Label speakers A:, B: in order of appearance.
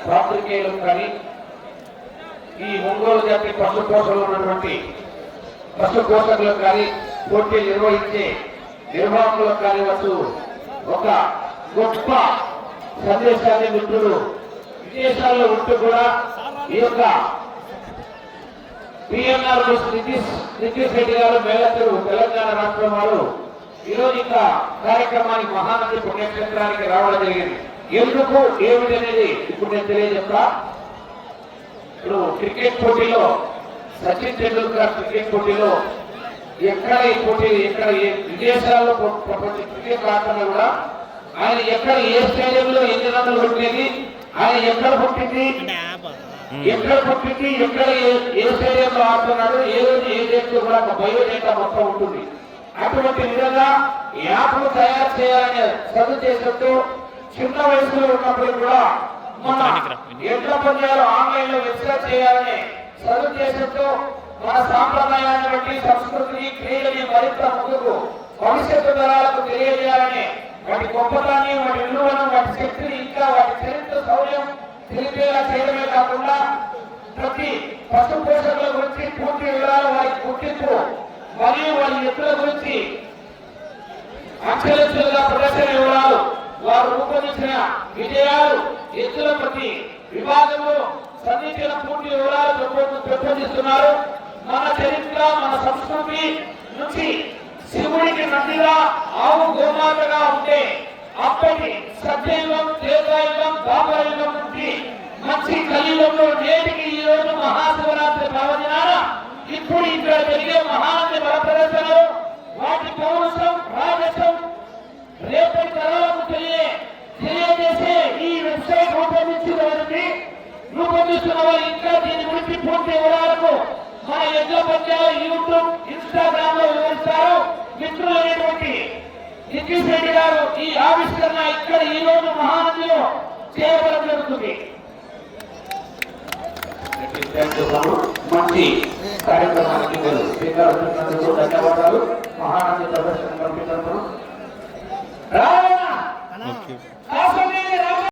A: పాత్రికేయులకు కానీ ఈ ఒంగోలు జాతి పశు పోషణలో ఉన్నటువంటి పశు పోషకులకు కానీ పోటీలు నిర్వహించే నిర్వాహకులకు కానివచ్చు ఒక గొప్ప సందేశాన్ని మిత్రులు విదేశాల్లో ఉంటూ కూడా ఈ యొక్క పిఎన్ఆర్ నితీష్ రెడ్డి గారు మేళత్తూరు తెలంగాణ రాష్ట్రం వారు ఈరోజు ఇంకా కార్యక్రమానికి మహానది పుణ్యక్షేత్రానికి రావడం జరిగింది. ఎందుకు ఏమిటి అనేది ఇప్పుడు నేను తెలియజెప్తా. ఇప్పుడు క్రికెట్ పోటీలో సచిన్ టెండూల్కర్ క్రికెట్ పోటీలో ఎక్కడ ఈ పోటీ ఎక్కడ విదేశాల్లో ప్రపంచ క్రికెట్ ఆటలో కూడా ఆయన ఎక్కడ ఏ స్టేడియంలో ఎన్ని రన్నులు కొట్టేది, ఆయన ఎక్కడ పుట్టింది, ఎక్కడ ఏ స్టేడియంలో ఆడుతున్నాడు, ఏ రోజు ఏ డేట్ కూడా ఒక బయోడేటా మొత్తం ఉంటుంది. అటువంటి విధంగా యాప్లు తయారు చేయాలనే సదుద్దేశంతో చిన్న వయసులో ఉన్నప్పుడు కూడా మన ఎడ్ల పంద్యాలు ఆన్లైన్ లో వెబ్సైట్ చేయాలనే సదుద్దేశంతో మన సాంప్రదాయాన్ని బట్టి సంస్కృతిని క్రీడని మరింత ముందుకు భవిష్యత్తు తరాలకు తెలియజేయాలని వాటి గొప్పతాన్ని వాటి విలువను వాటి శక్తిని ఇంకా వాటి చరిత్ర శౌర్యం తెలిపేలా చేయడమే కాకుండా ప్రతి పశు పోషకుల గురించి పూర్తి వివరాలు వారికి గుర్తింపు మరియు వారి ఎత్తుల గురించి అక్షరస్తులుగా ప్రదర్శన వివరాలు వారు రూపొందించిన విజయాలు ఎత్తుల ప్రతి విభాగంలో సమీక్షణ పూర్తి వివరాలు పెంపొందిస్తున్నారు. మన చరిత్ర మన సంస్కృతి నుంచి శివుడికి నందిగా ఆవు గోమాతగా ఉంటే అప్పటి సత్యయుగం త్రేతాయుగం ద్వాపరయుగం నుంచి మంచి కలియుగంలో నేటికి ఈ రోజు మహాశివరాత్రి పర్వదినాన ఇప్పుడు ఇక్కడ జరిగే మహానది బల ప్రదర్శనలు వాటి పౌరుషం రాజసం రేపటి తరాలకు తెలియజేసే ఈ వెబ్సైట్ రూపొందిస్తున్న వారు ఇంకా దీని గురించి పూర్తి వివరాలకు మన ఎడ్ల పంచాలు యూట్యూబ్ ఇన్స్టాగ్రామ్ లో వివరిస్తారు. మిత్రులైనటువంటి నితీష్ రెడ్డి గారు ఈ ఆవిష్కరణ ఇక్కడ ఈ రోజు మహానదిలో చేయడం జరుగుతుంది. మంచి కార్యక్రమానికి ధన్యవాదాలు. మహానది ప్రదర్శన పంపించారు.